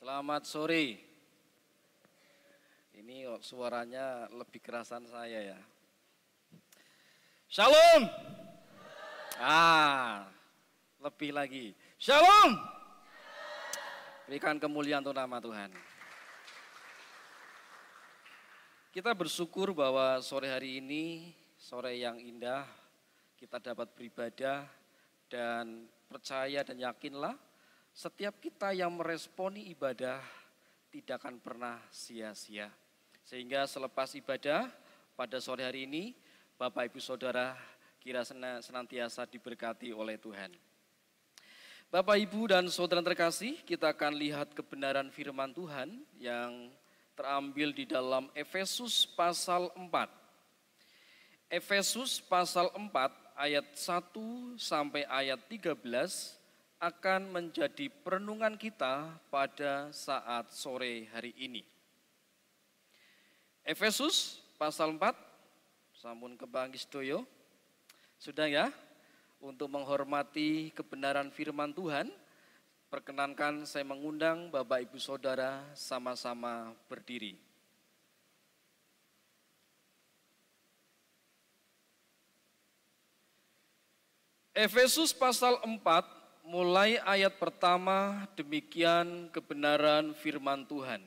Selamat sore. Ini suaranya lebih kerasan saya ya. Shalom. Lebih lagi. Shalom. Berikan kemuliaan untuk nama Tuhan. Kita bersyukur bahwa sore hari ini, sore yang indah, kita dapat beribadah dan percaya dan yakinlah setiap kita yang meresponi ibadah tidak akan pernah sia-sia. Sehingga selepas ibadah pada sore hari ini, Bapak Ibu Saudara kira senantiasa diberkati oleh Tuhan. Bapak Ibu dan Saudara terkasih, kita akan lihat kebenaran firman Tuhan yang terambil di dalam Efesus pasal 4. Efesus pasal 4 ayat 1 sampai ayat 13 akan menjadi perenungan kita pada saat sore hari ini. Efesus pasal 4, sampun kebanggis doyo. Sudah ya? Untuk menghormati kebenaran firman Tuhan, perkenankan saya mengundang Bapak Ibu Saudara sama-sama berdiri. Efesus pasal 4 mulai ayat pertama, demikian kebenaran firman Tuhan.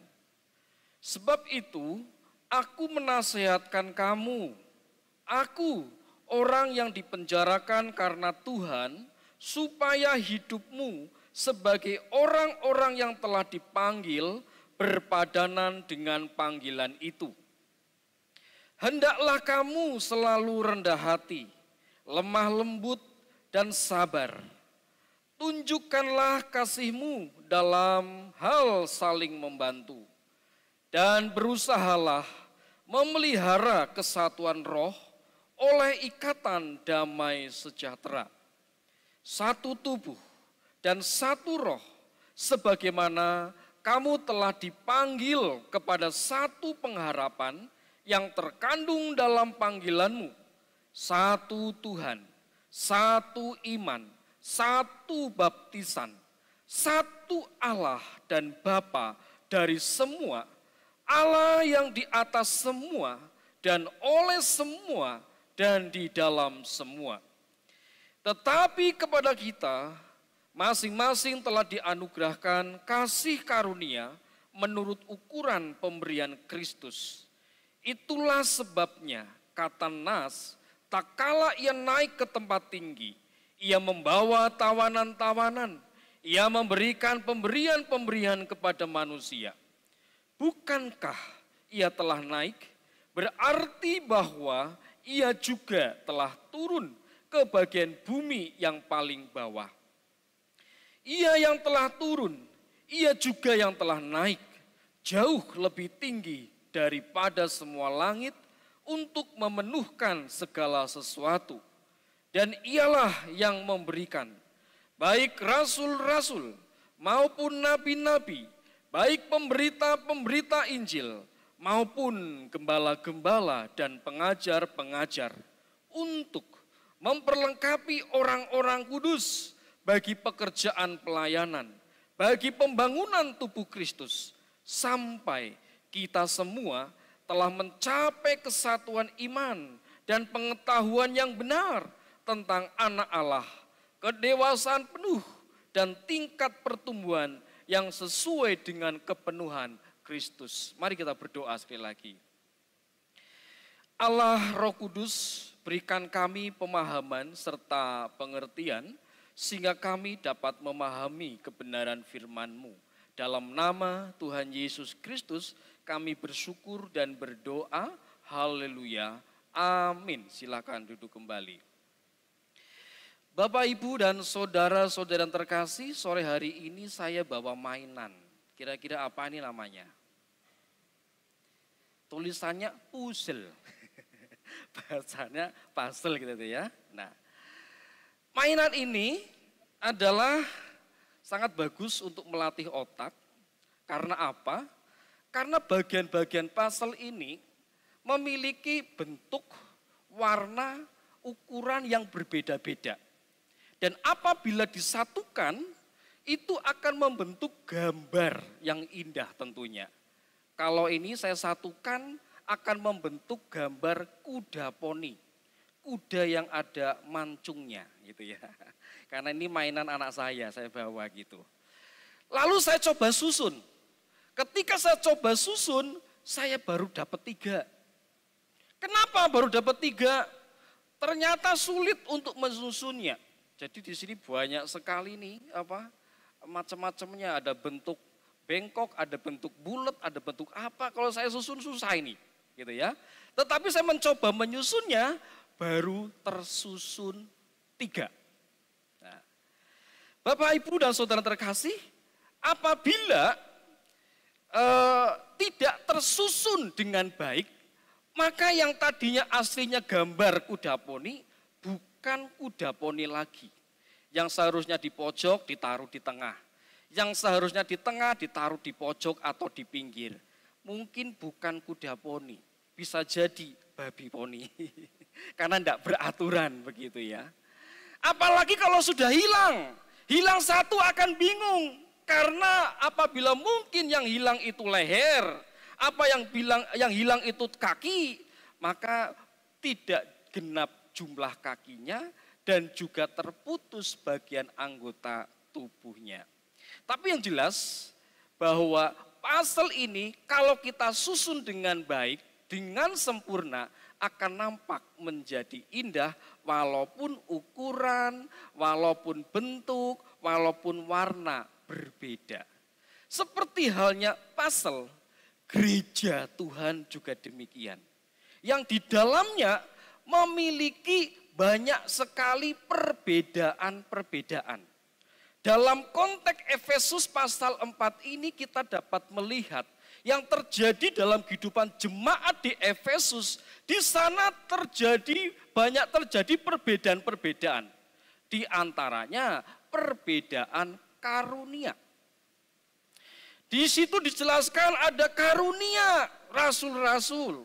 Sebab itu, aku menasihatkan kamu, aku orang yang dipenjarakan karena Tuhan, supaya hidupmu sebagai orang-orang yang telah dipanggil berpadanan dengan panggilan itu. Hendaklah kamu selalu rendah hati, lemah lembut dan sabar. Tunjukkanlah kasihmu dalam hal saling membantu, dan berusahalah memelihara kesatuan roh oleh ikatan damai sejahtera. Satu tubuh dan satu roh, sebagaimana kamu telah dipanggil kepada satu pengharapan yang terkandung dalam panggilanmu. Satu Tuhan, satu iman, satu baptisan, satu Allah dan Bapa dari semua, Allah yang di atas semua dan oleh semua dan di dalam semua. Tetapi kepada kita masing-masing telah dianugerahkan kasih karunia menurut ukuran pemberian Kristus. Itulah sebabnya kata Nas, tak kala ia naik ke tempat tinggi, ia membawa tawanan-tawanan, ia memberikan pemberian-pemberian kepada manusia. Bukankah ia telah naik? Berarti bahwa ia juga telah turun ke bagian bumi yang paling bawah. Ia yang telah turun, ia juga yang telah naik, jauh lebih tinggi daripada semua langit untuk memenuhkan segala sesuatu. Dan ialah yang memberikan, baik rasul-rasul maupun nabi-nabi, baik pemberita-pemberita Injil maupun gembala-gembala dan pengajar-pengajar, untuk memperlengkapi orang-orang kudus bagi pekerjaan pelayanan, bagi pembangunan tubuh Kristus, sampai kita semua telah mencapai kesatuan iman dan pengetahuan yang benar tentang anak Allah, kedewasaan penuh dan tingkat pertumbuhan yang sesuai dengan kepenuhan Kristus. Mari kita berdoa sekali lagi. Allah Roh Kudus, berikan kami pemahaman serta pengertian sehingga kami dapat memahami kebenaran firman-Mu. Dalam nama Tuhan Yesus Kristus kami bersyukur dan berdoa. Haleluya. Amin. Silakan duduk kembali. Bapak, Ibu, dan saudara-saudara terkasih, sore hari ini saya bawa mainan. Kira-kira apa ini namanya? Tulisannya puzzle. Bahasanya puzzle gitu ya. Nah, mainan ini adalah sangat bagus untuk melatih otak. Karena apa? Karena bagian-bagian puzzle ini memiliki bentuk, warna, ukuran yang berbeda-beda. Dan apabila disatukan, itu akan membentuk gambar yang indah tentunya. Kalau ini saya satukan akan membentuk gambar kuda poni. Kuda yang ada mancungnya gitu ya. Karena ini mainan anak saya bawa gitu. Lalu saya coba susun. Ketika saya coba susun, saya baru dapat 3. Kenapa baru dapat 3? Ternyata sulit untuk menyusunnya. Jadi di sini banyak sekali nih macam-macamnya, ada bentuk bengkok, ada bentuk bulat, ada bentuk apa. Kalau saya susun susah ini, gitu ya. Tetapi saya mencoba menyusunnya, baru tersusun 3. Nah, Bapak, Ibu, dan saudara terkasih, apabila tidak tersusun dengan baik, maka yang tadinya aslinya gambar kuda poni, bukan kuda poni lagi. Yang seharusnya di pojok ditaruh di tengah. Yang seharusnya di tengah ditaruh di pojok atau di pinggir. Mungkin bukan kuda poni, bisa jadi babi poni. Karena tidak beraturan begitu ya. Apalagi kalau sudah hilang. Hilang satu akan bingung. Karena apabila mungkin yang hilang itu leher, yang hilang itu kaki, maka tidak genap jumlah kakinya dan juga terputus bagian anggota tubuhnya. Tapi yang jelas bahwa pasal ini kalau kita susun dengan baik, dengan sempurna, akan nampak menjadi indah walaupun ukuran, walaupun bentuk, walaupun warna berbeda. Seperti halnya pasal gereja Tuhan juga demikian. Yang di dalamnya memiliki banyak sekali perbedaan-perbedaan. Dalam konteks Efesus pasal 4 ini kita dapat melihat yang terjadi dalam kehidupan jemaat di Efesus. Di sana banyak terjadi perbedaan-perbedaan. Di antaranya perbedaan karunia. Di situ dijelaskan ada karunia rasul-rasul,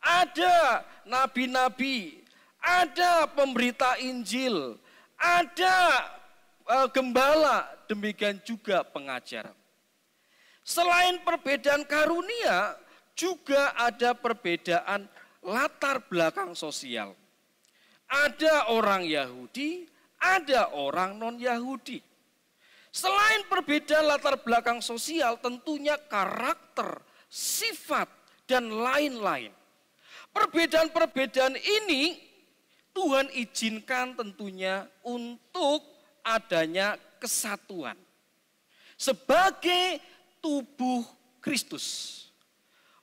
ada nabi-nabi, ada pemberita Injil, ada gembala, demikian juga pengajar. Selain perbedaan karunia, juga ada perbedaan latar belakang sosial. Ada orang Yahudi, ada orang non-Yahudi. Selain perbedaan latar belakang sosial, tentunya karakter, sifat, dan lain-lain. Perbedaan-perbedaan ini Tuhan izinkan tentunya untuk adanya kesatuan. Sebagai tubuh Kristus.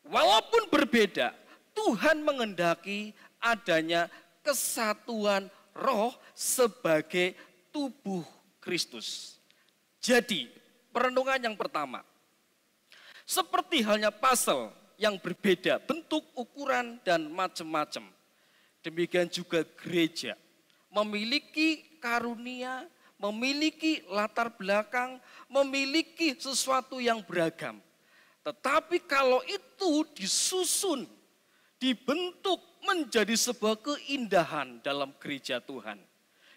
Walaupun berbeda, Tuhan mengendaki adanya kesatuan roh sebagai tubuh Kristus. Jadi, perenungan yang pertama, seperti halnya pasal yang berbeda, bentuk, ukuran, dan macam-macam. Demikian juga gereja, memiliki karunia, memiliki latar belakang, memiliki sesuatu yang beragam. Tetapi kalau itu disusun, dibentuk menjadi sebuah keindahan dalam gereja Tuhan.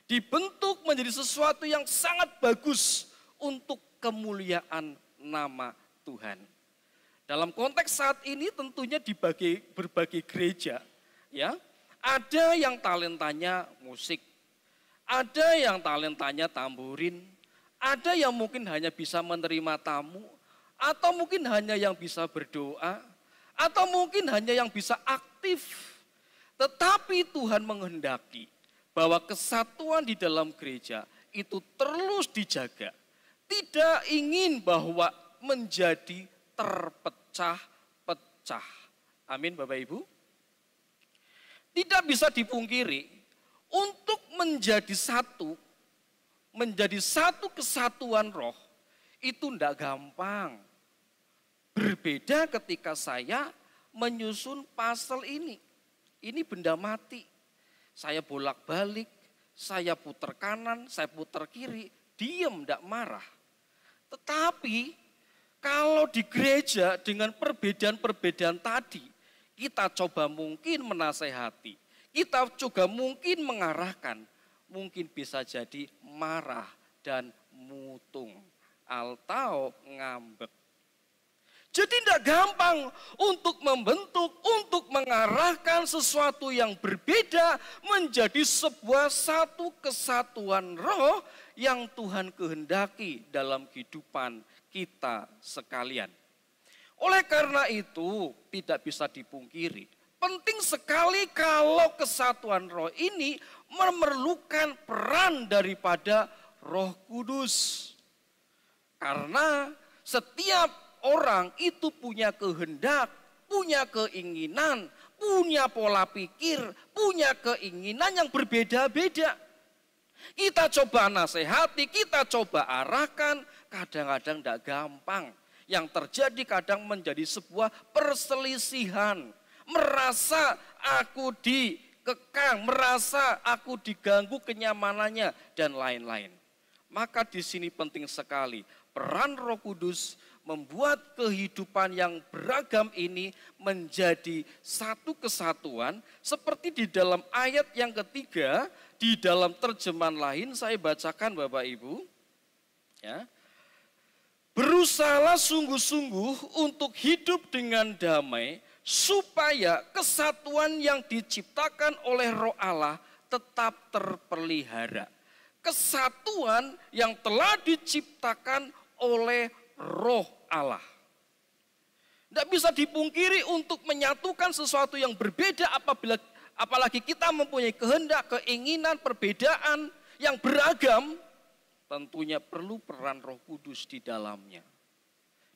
Dibentuk menjadi sesuatu yang sangat bagus untuk kemuliaan nama Tuhan. Dalam konteks saat ini tentunya di berbagai gereja, ya, ada yang talentanya musik, ada yang talentanya tamburin, ada yang mungkin hanya bisa menerima tamu, atau mungkin hanya yang bisa berdoa, atau mungkin hanya yang bisa aktif. Tetapi Tuhan menghendaki bahwa kesatuan di dalam gereja itu terus dijaga. Tidak ingin bahwa menjadi terpecah-pecah. Amin Bapak Ibu. Tidak bisa dipungkiri, untuk menjadi satu kesatuan roh, itu tidak gampang. Berbeda ketika saya menyusun pasal ini. Ini benda mati. Saya bolak-balik, saya putar kanan, saya putar kiri, diam, tidak marah. Tetapi kalau di gereja dengan perbedaan-perbedaan tadi, kita coba mungkin menasehati, kita juga mungkin mengarahkan, mungkin bisa jadi marah dan mutung. atau ngambek. Jadi tidak gampang untuk membentuk, untuk mengarahkan sesuatu yang berbeda menjadi sebuah satu kesatuan roh yang Tuhan kehendaki dalam kehidupan kita sekalian. Oleh karena itu tidak bisa dipungkiri, penting sekali kalau kesatuan roh ini memerlukan peran daripada Roh Kudus. Karena setiap orang itu punya kehendak, punya keinginan, punya pola pikir, punya keinginan yang berbeda-beda. Kita coba nasihati, kita coba arahkan, kadang-kadang tidak gampang. Yang terjadi kadang menjadi sebuah perselisihan. Merasa aku dikekang, merasa aku diganggu kenyamanannya, dan lain-lain. Maka di sini penting sekali peran Roh Kudus membuat kehidupan yang beragam ini menjadi satu kesatuan, seperti di dalam ayat yang ketiga, di dalam terjemahan lain saya bacakan Bapak Ibu. Ya. Berusahalah sungguh-sungguh untuk hidup dengan damai, supaya kesatuan yang diciptakan oleh Roh Allah tetap terpelihara. Kesatuan yang telah diciptakan oleh Roh Allah. Tidak bisa dipungkiri untuk menyatukan sesuatu yang berbeda apalagi kita mempunyai kehendak, keinginan, perbedaan yang beragam, tentunya perlu peran Roh Kudus di dalamnya.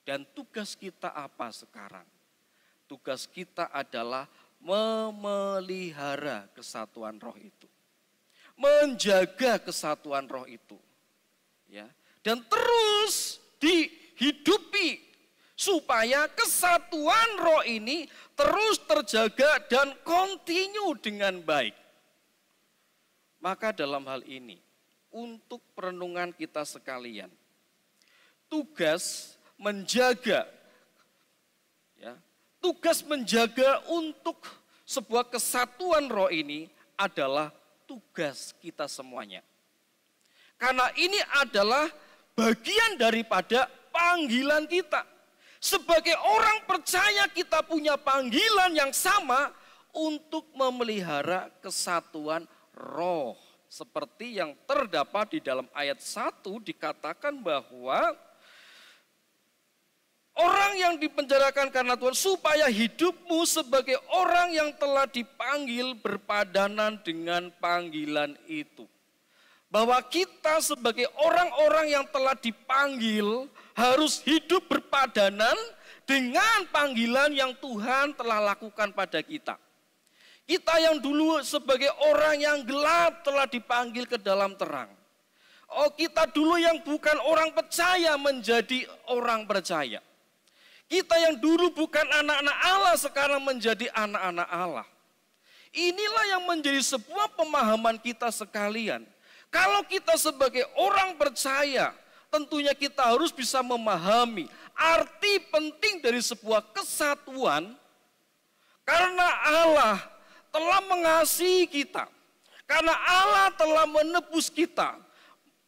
Dan tugas kita apa sekarang? Tugas kita adalah memelihara kesatuan roh itu. Menjaga kesatuan roh itu. Ya. Dan terus dihidupi supaya kesatuan roh ini terus terjaga dan kontinu dengan baik. Maka dalam hal ini, untuk perenungan kita sekalian, tugas menjaga untuk sebuah kesatuan roh ini adalah tugas kita semuanya. Karena ini adalah bagian daripada panggilan kita. Sebagai orang percaya kita punya panggilan yang sama untuk memelihara kesatuan roh. Seperti yang terdapat di dalam ayat 1 dikatakan bahwa orang yang dipenjarakan karena Tuhan supaya hidupmu sebagai orang yang telah dipanggil berpadanan dengan panggilan itu. Bahwa kita sebagai orang-orang yang telah dipanggil harus hidup berpadanan dengan panggilan yang Tuhan telah lakukan pada kita. Kita yang dulu sebagai orang yang gelap telah dipanggil ke dalam terang. Oh, kita dulu yang bukan orang percaya menjadi orang percaya. Kita yang dulu bukan anak-anak Allah sekarang menjadi anak-anak Allah. Inilah yang menjadi sebuah pemahaman kita sekalian. Kalau kita sebagai orang percaya, tentunya kita harus bisa memahami arti penting dari sebuah kesatuan. Karena Allah telah mengasihi kita. Karena Allah telah menebus kita.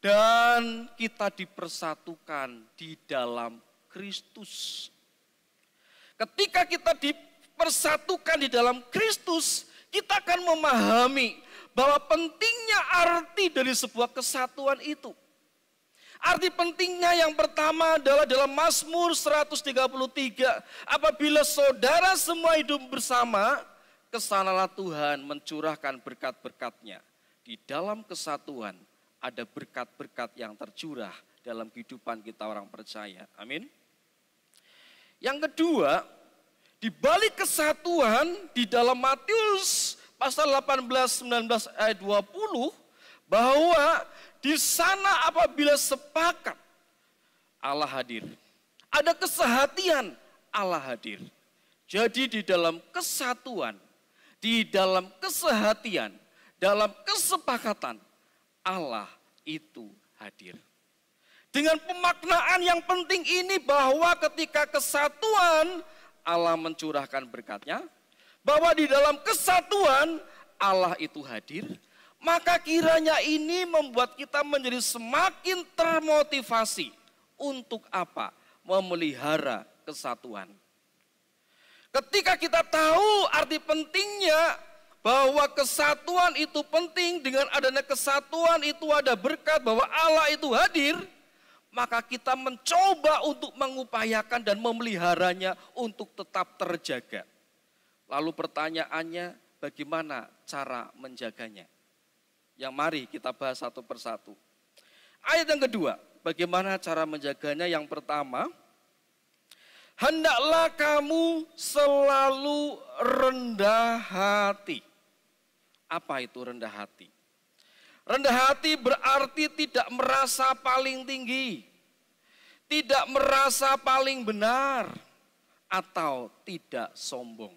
Dan kita dipersatukan di dalam Kristus. Ketika kita dipersatukan di dalam Kristus, kita akan memahami bahwa pentingnya arti dari sebuah kesatuan itu. Arti pentingnya yang pertama adalah dalam Mazmur 133. Apabila saudara semua hidup bersama, kesanalah Tuhan mencurahkan berkat-berkat-Nya. Di dalam kesatuan ada berkat-berkat yang tercurah dalam kehidupan kita orang percaya. Amin. Yang kedua, di balik kesatuan di dalam Matius pasal 18, 19 ayat 20, bahwa di sana apabila sepakat Allah hadir. Ada kesehatian Allah hadir. Jadi di dalam kesatuan, di dalam kesehatian, dalam kesepakatan Allah itu hadir. Dengan pemaknaan yang penting ini bahwa ketika kesatuan Allah mencurahkan berkat-Nya, bahwa di dalam kesatuan Allah itu hadir, maka kiranya ini membuat kita menjadi semakin termotivasi Untuk apa? Memelihara kesatuan. Ketika kita tahu arti pentingnya bahwa kesatuan itu penting, dengan adanya kesatuan itu ada berkat, bahwa Allah itu hadir, maka kita mencoba untuk mengupayakan dan memeliharanya untuk tetap terjaga. Lalu pertanyaannya, bagaimana cara menjaganya? Yang mari kita bahas satu persatu. Ayat yang kedua, bagaimana cara menjaganya? Yang pertama, hendaklah kamu selalu rendah hati. Apa itu rendah hati? Rendah hati berarti tidak merasa paling tinggi, tidak merasa paling benar, atau tidak sombong.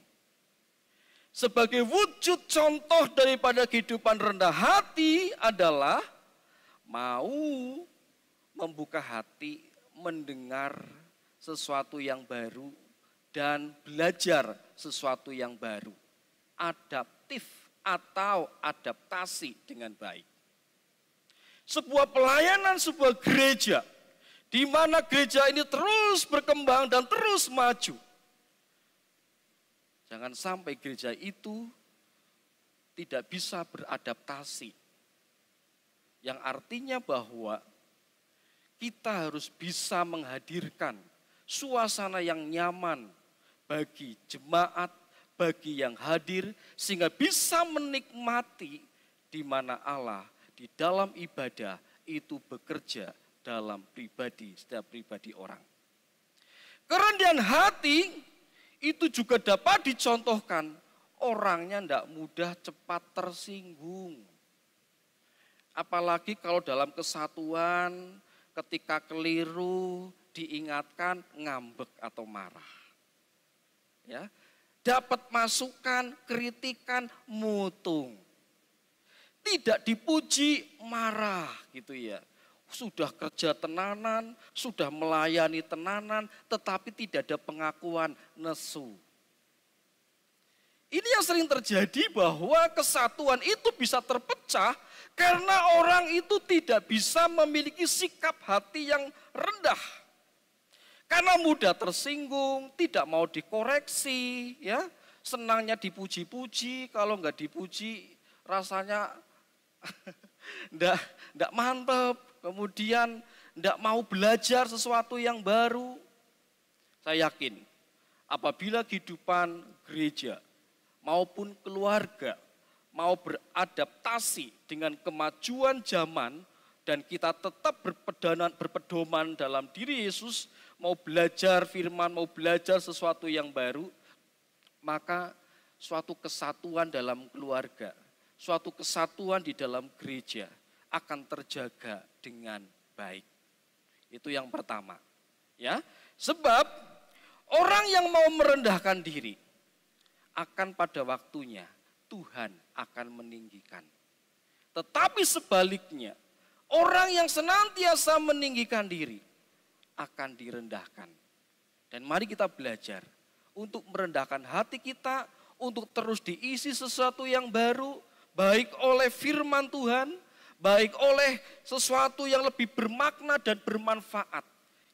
Sebagai wujud contoh daripada kehidupan rendah hati adalah mau membuka hati, mendengar sesuatu yang baru, dan belajar sesuatu yang baru. Adaptif atau adaptasi dengan baik. Sebuah pelayanan, sebuah gereja, di mana gereja ini terus berkembang dan terus maju. Jangan sampai gereja itu tidak bisa beradaptasi. Yang artinya bahwa kita harus bisa menghadirkan suasana yang nyaman bagi jemaat, bagi yang hadir, sehingga bisa menikmati di mana Allah di dalam ibadah itu bekerja dalam pribadi, setiap pribadi orang. Kerendahan hati itu juga dapat dicontohkan, orangnya tidak mudah cepat tersinggung. Apalagi kalau dalam kesatuan, ketika keliru, diingatkan, ngambek atau marah. Ya, dapat masukan, kritikan, mutung. Tidak dipuji, marah gitu ya. Sudah kerja tenanan, sudah melayani tenanan, tetapi tidak ada pengakuan, nesu. Ini yang sering terjadi, bahwa kesatuan itu bisa terpecah karena orang itu tidak bisa memiliki sikap hati yang rendah. Karena mudah tersinggung, tidak mau dikoreksi, ya, senangnya dipuji-puji, kalau enggak dipuji rasanya enggak mantap. Kemudian tidak mau belajar sesuatu yang baru. Saya yakin apabila kehidupan gereja maupun keluarga mau beradaptasi dengan kemajuan zaman dan kita tetap berpedoman dalam diri Yesus, mau belajar firman, mau belajar sesuatu yang baru, maka suatu kesatuan dalam keluarga, suatu kesatuan di dalam gereja akan terjaga dengan baik. Itu yang pertama. Ya, sebab orang yang mau merendahkan diri akan pada waktunya Tuhan akan meninggikan. Tetapi sebaliknya, orang yang senantiasa meninggikan diri akan direndahkan. Dan mari kita belajar untuk merendahkan hati kita, untuk terus diisi sesuatu yang baru, baik oleh firman Tuhan, baik oleh sesuatu yang lebih bermakna dan bermanfaat.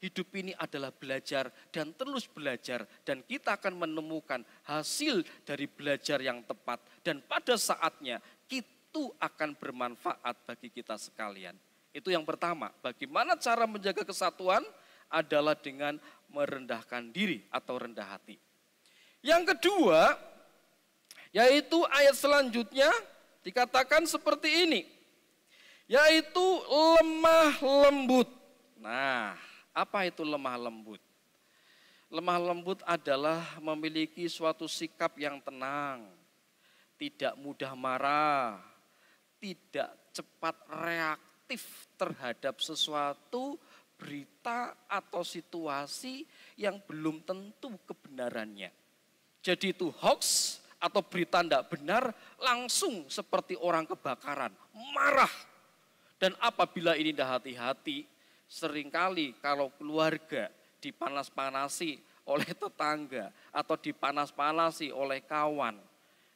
Hidup ini adalah belajar dan terus belajar, dan kita akan menemukan hasil dari belajar yang tepat, dan pada saatnya itu akan bermanfaat bagi kita sekalian. Itu yang pertama, bagaimana cara menjaga kesatuan adalah dengan merendahkan diri atau rendah hati. Yang kedua, yaitu ayat selanjutnya dikatakan seperti ini, yaitu lemah lembut. Nah, apa itu lemah lembut? Lemah lembut adalah memiliki suatu sikap yang tenang, tidak mudah marah, tidak cepat reaktif terhadap sesuatu, berita atau situasi yang belum tentu kebenarannya. Jadi itu hoax atau berita tidak benar, langsung seperti orang kebakaran, marah. Dan apabila ini tidak hati-hati, seringkali kalau keluarga dipanas-panasi oleh tetangga atau dipanas-panasi oleh kawan,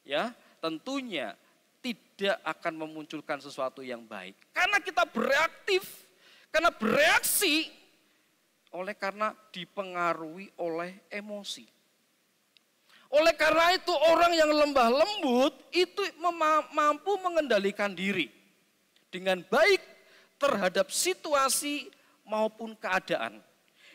ya tentunya tidak akan memunculkan sesuatu yang baik. Karena kita bereaktif, karena bereaksi, oleh karena dipengaruhi oleh emosi. Oleh karena itu orang yang lemah lembut itu mampu mengendalikan diri dengan baik terhadap situasi maupun keadaan.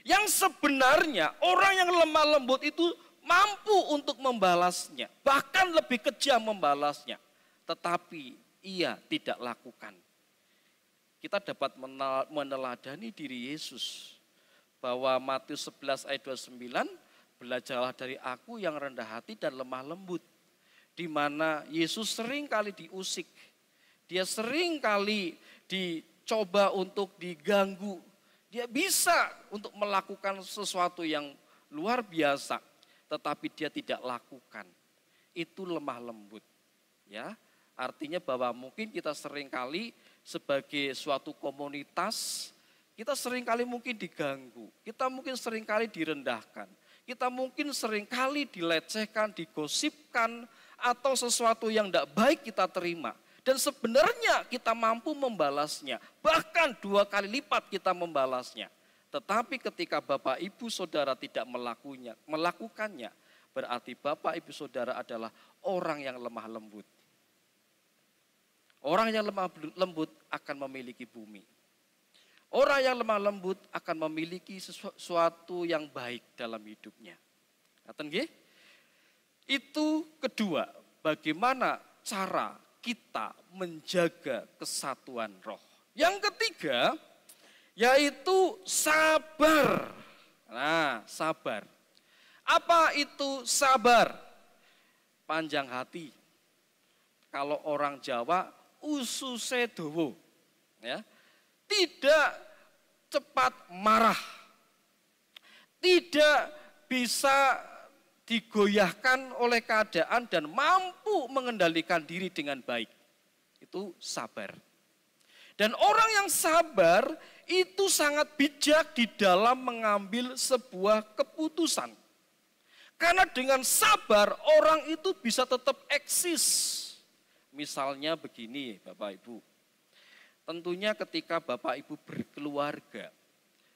Yang sebenarnya orang yang lemah lembut itu mampu untuk membalasnya, bahkan lebih kejam membalasnya. Tetapi ia tidak lakukan. Kita dapat meneladani diri Yesus bahwa Matius 11 ayat 29, belajarlah dari aku yang rendah hati dan lemah lembut. Di mana Yesus sering kali diusik. Dia sering kali dicoba untuk diganggu. Dia bisa untuk melakukan sesuatu yang luar biasa. Tetapi dia tidak lakukan. Itu lemah lembut. Ya, artinya bahwa mungkin kita sering kali sebagai suatu komunitas, kita seringkali mungkin diganggu, kita mungkin seringkali direndahkan, kita mungkin seringkali dilecehkan, digosipkan, atau sesuatu yang tidak baik kita terima. Dan sebenarnya kita mampu membalasnya, bahkan 2 kali lipat kita membalasnya. Tetapi ketika Bapak Ibu Saudara tidak melakukannya, berarti Bapak Ibu Saudara adalah orang yang lemah lembut. Orang yang lemah lembut akan memiliki bumi. Orang yang lemah lembut akan memiliki sesuatu yang baik dalam hidupnya. Ngaten nggih? Itu kedua, bagaimana cara kita menjaga kesatuan roh. Yang ketiga, yaitu sabar. Nah, sabar. Apa itu sabar? Panjang hati. Kalau orang Jawa, ususe dawa. Ya. Tidak cepat marah. Tidak bisa digoyahkan oleh keadaan dan mampu mengendalikan diri dengan baik. Itu sabar. Dan orang yang sabar itu sangat bijak di dalam mengambil sebuah keputusan. Karena dengan sabar orang itu bisa tetap eksis. Misalnya begini Bapak Ibu, tentunya ketika Bapak Ibu berkeluarga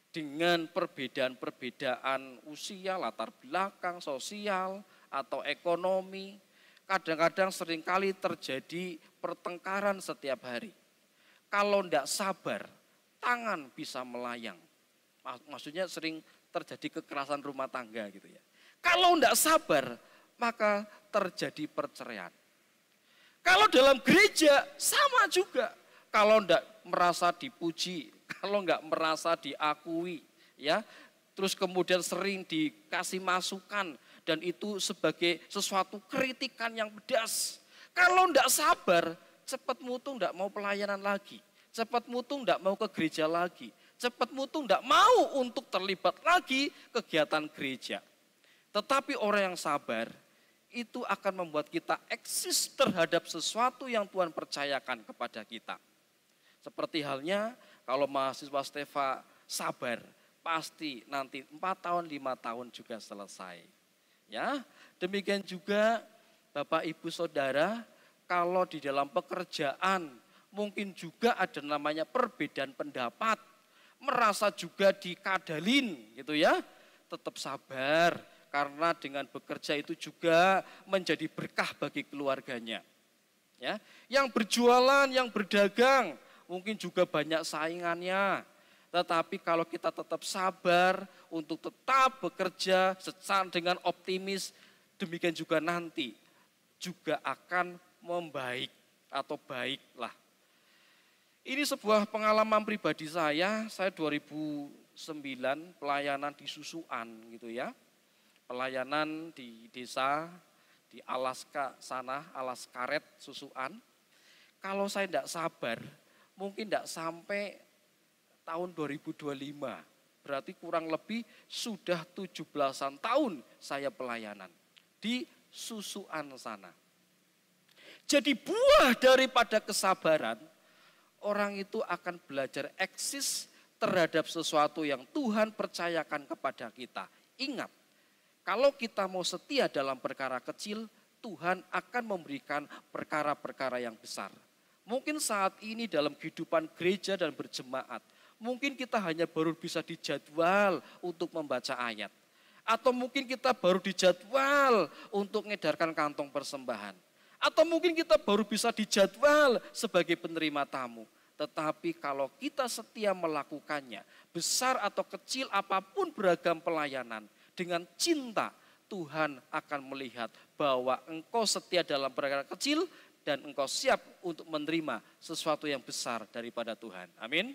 dengan perbedaan-perbedaan usia, latar belakang, sosial, atau ekonomi, kadang-kadang seringkali terjadi pertengkaran setiap hari. Kalau tidak sabar, tangan bisa melayang. Maksudnya sering terjadi kekerasan rumah tangga gitu ya. Kalau tidak sabar, maka terjadi perceraian. Kalau dalam gereja sama juga. Kalau tidak merasa dipuji, kalau enggak merasa diakui, ya, terus kemudian sering dikasih masukan dan itu sebagai sesuatu kritikan yang pedas. Kalau enggak sabar, cepat mutung enggak mau pelayanan lagi, cepat mutung enggak mau ke gereja lagi, cepat mutung enggak mau untuk terlibat lagi kegiatan gereja. Tetapi orang yang sabar itu akan membuat kita eksis terhadap sesuatu yang Tuhan percayakan kepada kita. Seperti halnya kalau mahasiswa Stefa sabar, pasti nanti 4 tahun, 5 tahun juga selesai. Ya, demikian juga Bapak Ibu Saudara, kalau di dalam pekerjaan mungkin juga ada namanya perbedaan pendapat, merasa juga dikadalin gitu ya, tetap sabar. Karena dengan bekerja itu juga menjadi berkah bagi keluarganya. Ya, yang berjualan, yang berdagang, mungkin juga banyak saingannya. Tetapi kalau kita tetap sabar untuk tetap bekerja secara dengan optimis, demikian juga nanti juga akan membaik atau baiklah. Ini sebuah pengalaman pribadi saya 2009 pelayanan di Susuan gitu ya. Pelayanan di desa di Alaska sana, Alaskaret, Susuan. Kalau saya tidak sabar, mungkin tidak sampai tahun 2025. Berarti kurang lebih sudah 17-an tahun saya pelayanan di Susuan sana. Jadi buah daripada kesabaran, orang itu akan belajar eksis terhadap sesuatu yang Tuhan percayakan kepada kita. Ingat, kalau kita mau setia dalam perkara kecil, Tuhan akan memberikan perkara-perkara yang besar. Mungkin saat ini dalam kehidupan gereja dan berjemaat, Mungkin kita hanya baru bisa dijadwal untuk membaca ayat. Atau mungkin kita baru dijadwal untuk mengedarkan kantong persembahan. Atau mungkin kita baru bisa dijadwal sebagai penerima tamu. Tetapi kalau kita setia melakukannya, besar atau kecil apapun beragam pelayanan, dengan cinta Tuhan akan melihat bahwa engkau setia dalam perkara kecil dan engkau siap untuk menerima sesuatu yang besar daripada Tuhan. Amin.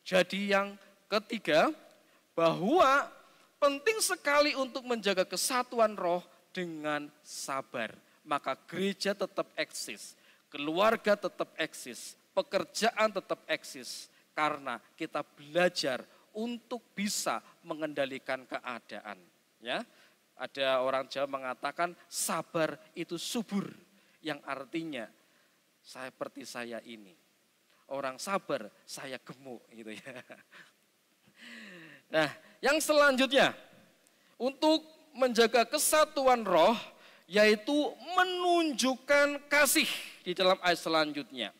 Jadi yang ketiga, bahwa penting sekali untuk menjaga kesatuan roh dengan sabar. Maka gereja tetap eksis, keluarga tetap eksis, pekerjaan tetap eksis. Karena kita belajar untuk bisa mengendalikan keadaan. Ya, ada orang Jawa mengatakan sabar itu subur, yang artinya seperti saya ini. Orang sabar, saya gemuk gitu ya. Nah, yang selanjutnya untuk menjaga kesatuan roh yaitu menunjukkan kasih di dalam ayat selanjutnya.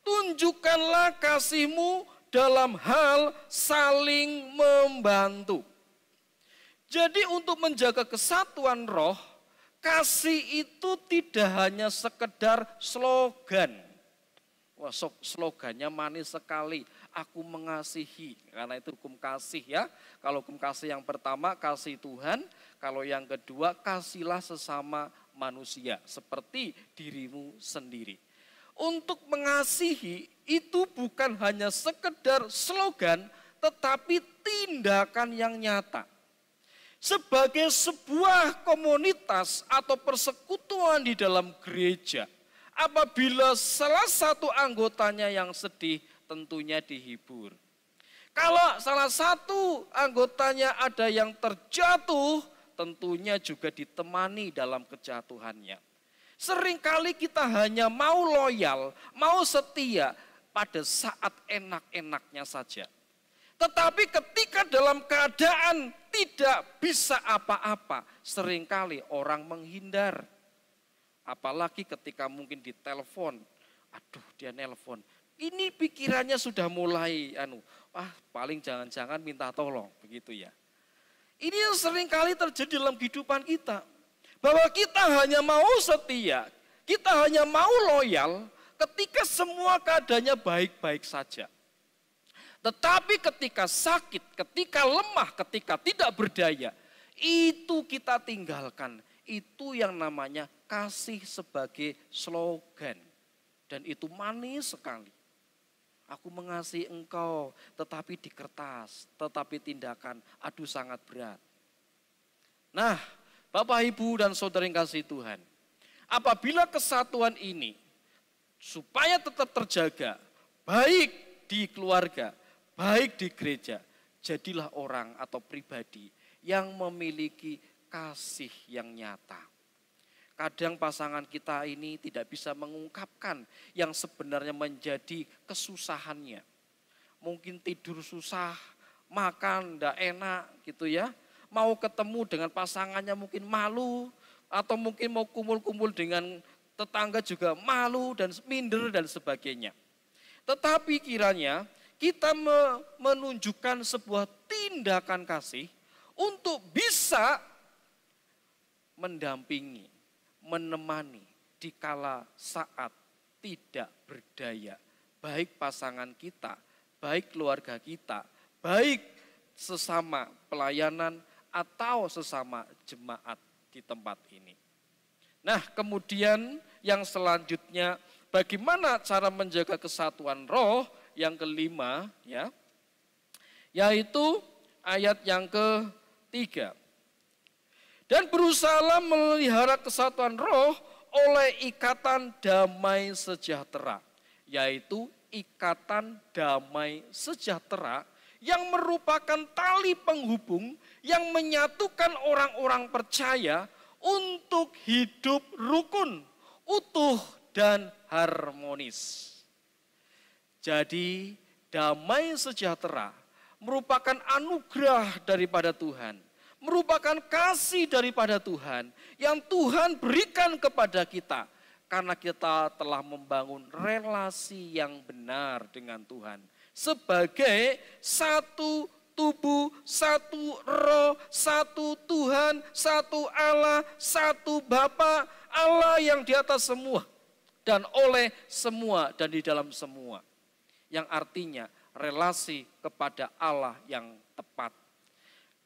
Tunjukkanlah kasihmu dalam hal saling membantu. Jadi untuk menjaga kesatuan roh, kasih itu tidak hanya sekedar slogan. Wah, slogannya manis sekali. Aku mengasihi, karena itu hukum kasih ya. Kalau hukum kasih yang pertama, kasih Tuhan. Kalau yang kedua, kasihlah sesama manusia, seperti dirimu sendiri. Untuk mengasihi itu bukan hanya sekedar slogan, tetapi tindakan yang nyata. Sebagai sebuah komunitas atau persekutuan di dalam gereja, apabila salah satu anggotanya yang sedih, tentunya dihibur. Kalau salah satu anggotanya ada yang terjatuh, tentunya juga ditemani dalam kejatuhannya. Seringkali kita hanya mau loyal, mau setia pada saat enak-enaknya saja. Tetapi ketika dalam keadaan tidak bisa apa-apa, seringkali orang menghindar. Apalagi ketika mungkin ditelepon, aduh dia nelpon. Ini pikirannya sudah mulai, paling jangan-jangan minta tolong, begitu ya. Ini yang seringkali terjadi dalam kehidupan kita. Bahwa kita hanya mau setia, kita hanya mau loyal ketika semua keadaannya baik-baik saja. Tetapi ketika sakit, ketika lemah, ketika tidak berdaya, itu kita tinggalkan. Itu yang namanya kasih sebagai slogan. Dan itu manis sekali. Aku mengasihi engkau, tetapi di kertas, tetapi tindakan, aduh sangat berat. Nah, Bapak, Ibu, dan Saudara yang kasih Tuhan, apabila kesatuan ini supaya tetap terjaga, baik di keluarga, baik di gereja, jadilah orang atau pribadi yang memiliki kasih yang nyata. Kadang pasangan kita ini tidak bisa mengungkapkan yang sebenarnya menjadi kesusahannya. Mungkin tidur susah, makan tidak enak gitu ya. Mau ketemu dengan pasangannya mungkin malu, atau mungkin mau kumpul-kumpul dengan tetangga juga malu dan minder dan sebagainya. Tetapi kiranya kita menunjukkan sebuah tindakan kasih untuk bisa mendampingi, menemani di kala saat tidak berdaya. Baik pasangan kita, baik keluarga kita, baik sesama pelayanan atau sesama jemaat di tempat ini. Nah, kemudian yang selanjutnya, bagaimana cara menjaga kesatuan roh? Yang kelima, ya, yaitu ayat yang ketiga. Dan berusahalah memelihara kesatuan roh oleh ikatan damai sejahtera, yaitu ikatan damai sejahtera yang merupakan tali penghubung yang menyatukan orang-orang percaya untuk hidup rukun, utuh, dan harmonis. Jadi damai sejahtera merupakan anugerah daripada Tuhan, merupakan kasih daripada Tuhan yang Tuhan berikan kepada kita karena kita telah membangun relasi yang benar dengan Tuhan. sebagai satu tubuh, satu roh, satu Tuhan, satu Allah, satu Bapa, Allah yang di atas semua dan oleh semua dan di dalam semua. Yang artinya relasi kepada Allah yang tepat.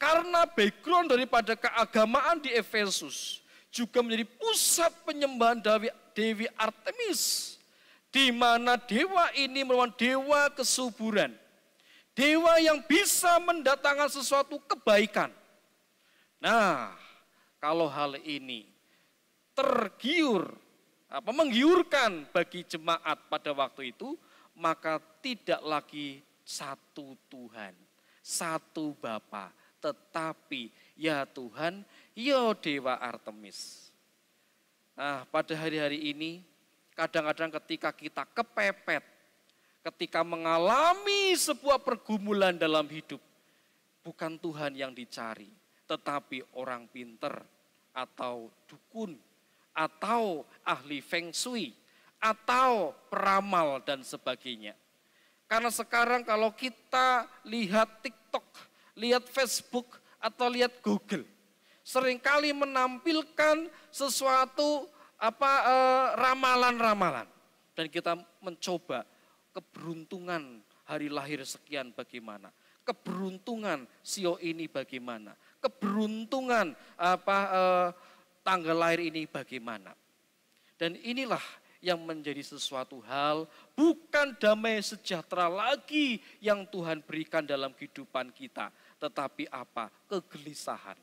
Karena background daripada keagamaan di Efesus juga menjadi pusat penyembahan Dewi Artemis, di mana dewa ini merupakan dewa kesuburan, dewa yang bisa mendatangkan sesuatu kebaikan. Nah, kalau hal ini menggiurkan bagi jemaat pada waktu itu, maka tidak lagi satu Tuhan, satu Bapa, tetapi ya Tuhan, ya Dewa Artemis. Nah, pada hari-hari ini, kadang-kadang ketika kita kepepet, ketika mengalami sebuah pergumulan dalam hidup, bukan Tuhan yang dicari, tetapi orang pinter, atau dukun, atau ahli feng shui, atau peramal dan sebagainya. Karena sekarang kalau kita lihat TikTok, lihat Facebook, atau lihat Google, seringkali menampilkan sesuatu ramalan-ramalan. Dan kita mencoba keberuntungan hari lahir sekian bagaimana, keberuntungan sio ini bagaimana, keberuntungan tanggal lahir ini bagaimana. Dan inilah yang menjadi sesuatu hal, bukan damai sejahtera lagi yang Tuhan berikan dalam kehidupan kita, tetapi apa? Kegelisahan.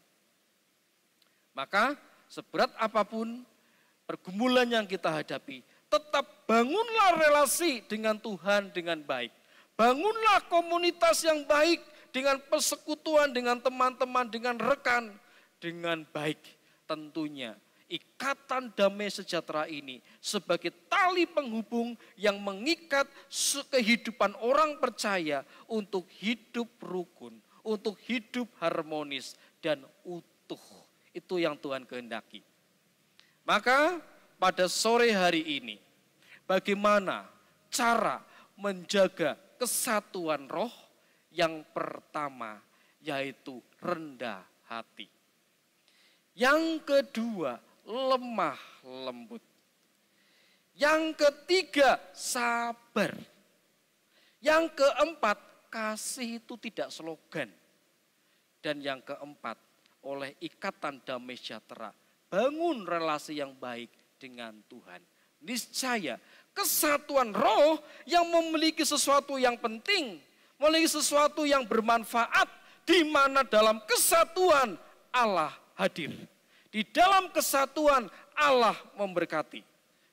Maka seberat apapun pergumulan yang kita hadapi, tetap bangunlah relasi dengan Tuhan dengan baik. Bangunlah komunitas yang baik dengan persekutuan, dengan teman-teman, dengan rekan, dengan baik. Tentunya ikatan damai sejahtera ini sebagai tali penghubung yang mengikat kehidupan orang percaya untuk hidup rukun, untuk hidup harmonis dan utuh. Itu yang Tuhan kehendaki. Maka pada sore hari ini, bagaimana cara menjaga kesatuan roh? Yang pertama yaitu rendah hati. Yang kedua, lemah lembut. Yang ketiga, sabar. Yang keempat, kasih itu tidak slogan. Dan yang keempat, oleh ikatan damai sejahtera, bangun relasi yang baik dengan Tuhan. Niscaya kesatuan roh yang memiliki sesuatu yang penting, memiliki sesuatu yang bermanfaat, di mana dalam kesatuan Allah hadir. Di dalam kesatuan Allah memberkati.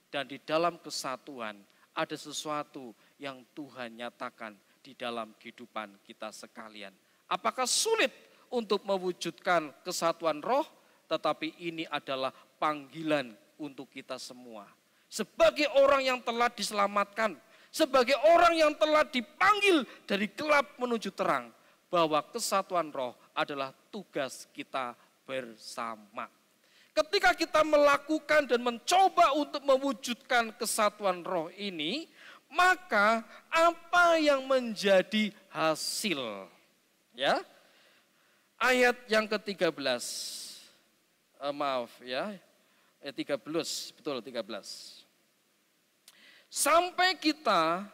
Dan di dalam kesatuan ada sesuatu yang Tuhan nyatakan di dalam kehidupan kita sekalian. Apakah sulit untuk mewujudkan kesatuan roh? Tetapi ini adalah panggilan untuk kita semua. Sebagai orang yang telah diselamatkan, sebagai orang yang telah dipanggil dari gelap menuju terang, bahwa kesatuan roh adalah tugas kita bersama. Ketika kita melakukan dan mencoba untuk mewujudkan kesatuan roh ini, maka apa yang menjadi hasil? Ya, ayat yang ke-13, ayat 13, betul 13. Sampai kita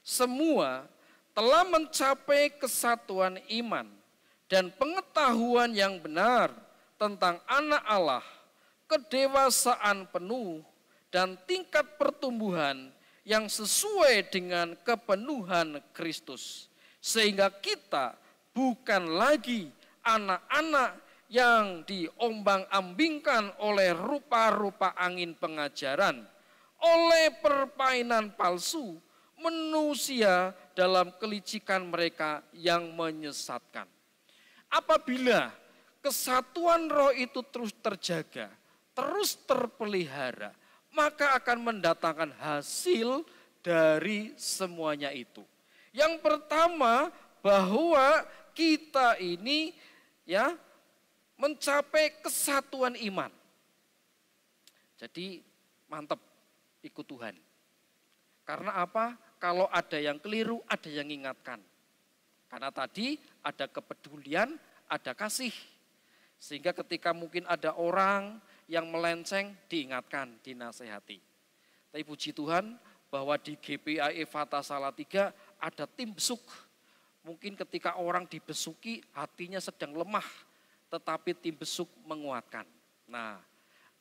semua telah mencapai kesatuan iman dan pengetahuan yang benar tentang anak Allah, kedewasaan penuh dan tingkat pertumbuhan yang sesuai dengan kepenuhan Kristus. Sehingga kita bukan lagi anak-anak yang diombang-ambingkan oleh rupa-rupa angin pengajaran, oleh permainan palsu, manusia dalam kelicikan mereka yang menyesatkan. Apabila kesatuan roh itu terus terjaga, terus terpelihara, maka akan mendatangkan hasil dari semuanya itu. Yang pertama, bahwa kita ini mencapai kesatuan iman. Jadi mantap ikut Tuhan. Karena apa? kalau ada yang keliru, ada yang mengingatkan. Karena tadi ada kepedulian, ada kasih. Sehingga ketika mungkin ada orang yang melenceng, diingatkan, dinasehati. Tapi puji Tuhan bahwa di GPIA Fata Salatiga ada tim besuk. Mungkin ketika orang dibesuki, hatinya sedang lemah, tetapi tim besuk menguatkan. Nah,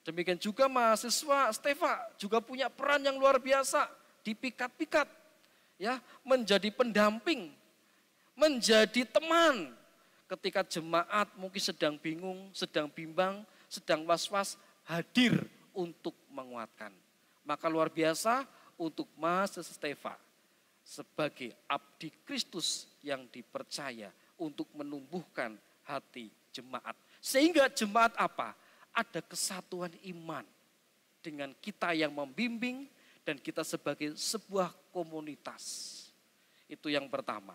demikian juga mahasiswa Stefa juga punya peran yang luar biasa di pikat-pikat, ya, menjadi pendamping, menjadi teman. Ketika jemaat mungkin sedang bingung, sedang bimbang, sedang was-was, hadir untuk menguatkan. Maka luar biasa untuk mahasiswa Stefa sebagai abdi Kristus yang dipercaya untuk menumbuhkan hati jemaat. Sehingga jemaat apa? Ada kesatuan iman dengan kita yang membimbing dan kita sebagai sebuah komunitas. Itu yang pertama.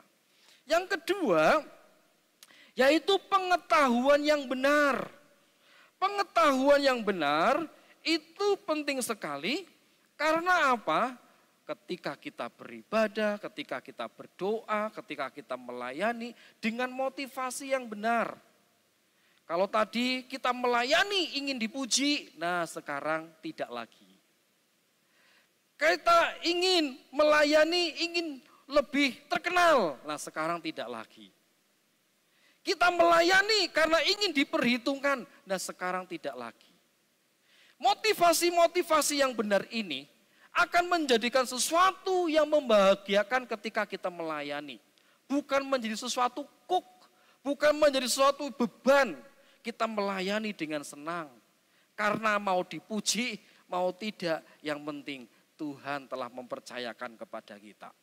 Yang kedua, yaitu pengetahuan yang benar. Pengetahuan yang benar itu penting sekali karena apa? Ketika kita beribadah, ketika kita berdoa, ketika kita melayani dengan motivasi yang benar. Kalau tadi kita melayani ingin dipuji, nah sekarang tidak lagi. Kita ingin melayani, ingin lebih terkenal, nah sekarang tidak lagi. Kita melayani karena ingin diperhitungkan, nah sekarang tidak lagi. Motivasi-motivasi yang benar ini akan menjadikan sesuatu yang membahagiakan ketika kita melayani. Bukan menjadi sesuatu kuk, bukan menjadi sesuatu beban. Kita melayani dengan senang. Karena mau dipuji, mau tidak, yang penting Tuhan telah mempercayakan kepada kita.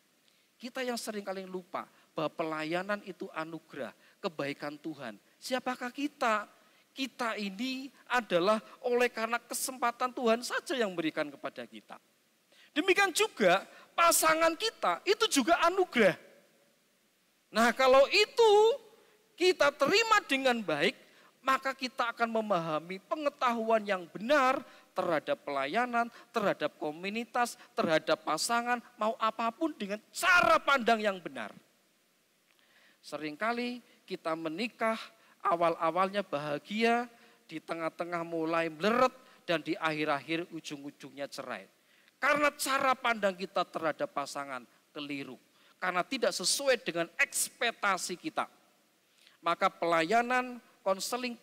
Kita yang seringkali lupa bahwa pelayanan itu anugerah, kebaikan Tuhan. Siapakah kita? Kita ini adalah oleh karena kesempatan Tuhan saja yang memberikan kepada kita. Demikian juga pasangan kita itu juga anugerah. Nah kalau itu kita terima dengan baik, maka kita akan memahami pengetahuan yang benar terhadap pelayanan, terhadap komunitas, terhadap pasangan, mau apapun dengan cara pandang yang benar. Seringkali kita menikah, awal-awalnya bahagia, di tengah-tengah mulai meleret, dan di akhir-akhir ujung-ujungnya cerai. Karena cara pandang kita terhadap pasangan keliru. Karena tidak sesuai dengan ekspektasi kita. Maka pelayanan, konseling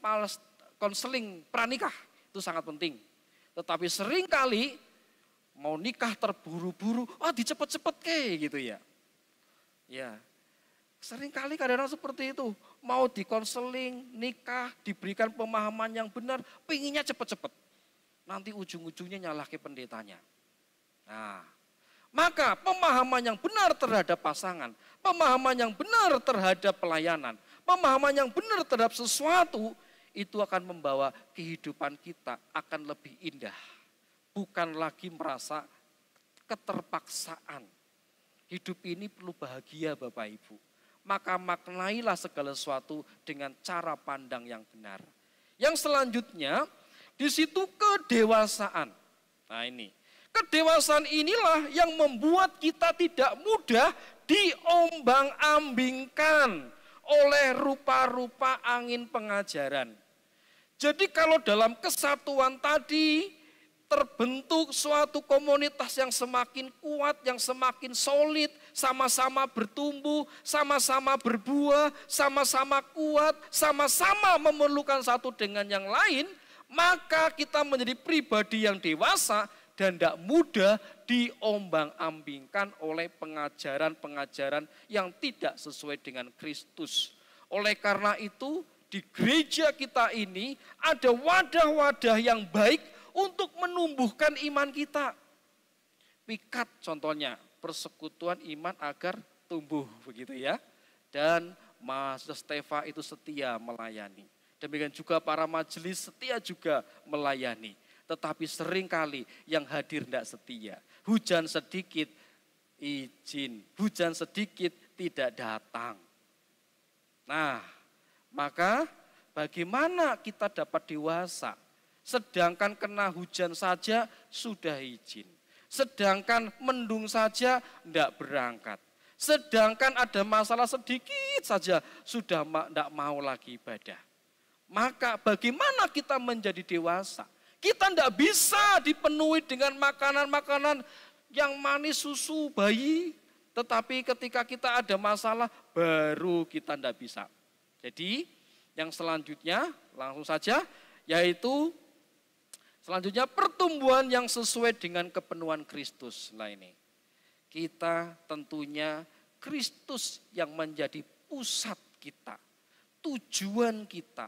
pranikah itu sangat penting. Tetapi seringkali mau nikah terburu-buru, dicepet-cepet gitu ya. Ya, seringkali kadang-kadang seperti itu. Mau dikonseling, nikah, diberikan pemahaman yang benar, pengennya cepet-cepet. Nanti ujung-ujungnya nyalah ke pendetanya. Nah, maka pemahaman yang benar terhadap pasangan, pemahaman yang benar terhadap pelayanan, pemahaman yang benar terhadap sesuatu, itu akan membawa kehidupan kita akan lebih indah. Bukan lagi merasa keterpaksaan. Hidup ini perlu bahagia Bapak Ibu. Maka maknailah segala sesuatu dengan cara pandang yang benar. Yang selanjutnya, di situ kedewasaan. Nah ini. Kedewasaan inilah yang membuat kita tidak mudah diombang-ambingkan oleh rupa-rupa angin pengajaran. Jadi kalau dalam kesatuan tadi terbentuk suatu komunitas yang semakin kuat, yang semakin solid, sama-sama bertumbuh, sama-sama berbuah, sama-sama kuat, sama-sama memerlukan satu dengan yang lain, maka kita menjadi pribadi yang dewasa, dan tidak mudah diombang-ambingkan oleh pengajaran-pengajaran yang tidak sesuai dengan Kristus. Oleh karena itu, di gereja kita ini ada wadah-wadah yang baik untuk menumbuhkan iman kita. Pikat contohnya, persekutuan iman agar tumbuh, begitu ya. Dan mahasiswa Stefa itu setia melayani. Demikian juga para majelis setia juga melayani. Tetapi seringkali yang hadir tidak setia. Hujan sedikit izin, hujan sedikit tidak datang. Nah, maka bagaimana kita dapat dewasa? Sedangkan kena hujan saja sudah izin. Sedangkan mendung saja tidak berangkat. Sedangkan ada masalah sedikit saja sudah tidak mau lagi ibadah. Maka bagaimana kita menjadi dewasa? Kita tidak bisa dipenuhi dengan makanan-makanan yang manis, susu bayi. Tetapi ketika kita ada masalah baru kita tidak bisa. Jadi yang selanjutnya langsung saja yaitu selanjutnya pertumbuhan yang sesuai dengan kepenuhan Kristus. Nah ini kita tentunya Kristus yang menjadi pusat kita, tujuan kita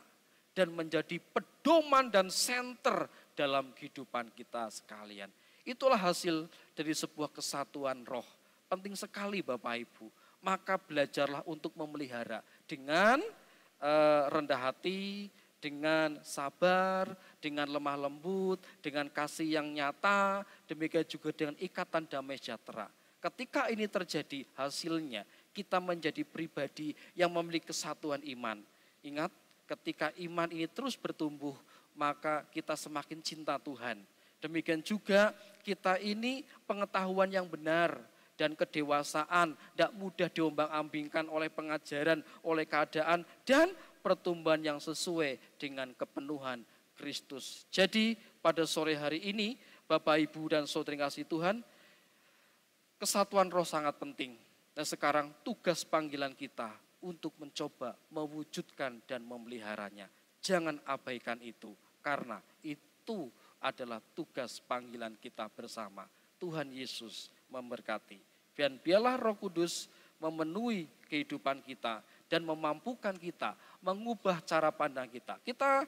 dan menjadi pedoman dan senter dalam kehidupan kita sekalian. Itulah hasil dari sebuah kesatuan roh. Penting sekali Bapak Ibu. Maka belajarlah untuk memelihara dengan rendah hati, dengan sabar, dengan lemah lembut, dengan kasih yang nyata, demikian juga dengan ikatan damai sejahtera. Ketika ini terjadi, hasilnya kita menjadi pribadi yang memiliki kesatuan iman. Ingat, ketika iman ini terus bertumbuh, maka kita semakin cinta Tuhan. Demikian juga kita ini pengetahuan yang benar dan kedewasaan, tidak mudah diombang-ambingkan oleh pengajaran, oleh keadaan, dan pertumbuhan yang sesuai dengan kepenuhan Kristus. Jadi pada sore hari ini, Bapak, Ibu, dan saudara yang kasih Tuhan, kesatuan roh sangat penting. Dan sekarang tugas panggilan kita untuk mencoba mewujudkan dan memeliharanya. Jangan abaikan itu, karena itu adalah tugas panggilan kita bersama. Tuhan Yesus memberkati. Dan biarlah Roh Kudus memenuhi kehidupan kita dan memampukan kita mengubah cara pandang kita. Kita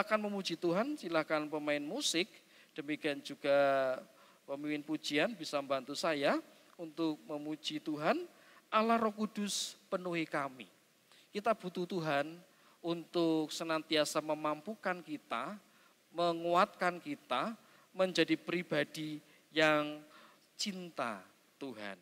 akan memuji Tuhan, silakan pemain musik, demikian juga pemimpin pujian bisa membantu saya untuk memuji Tuhan. Allah Roh Kudus penuhi kami. Kita butuh Tuhan untuk senantiasa memampukan kita, menguatkan kita menjadi pribadi yang cinta Tuhan.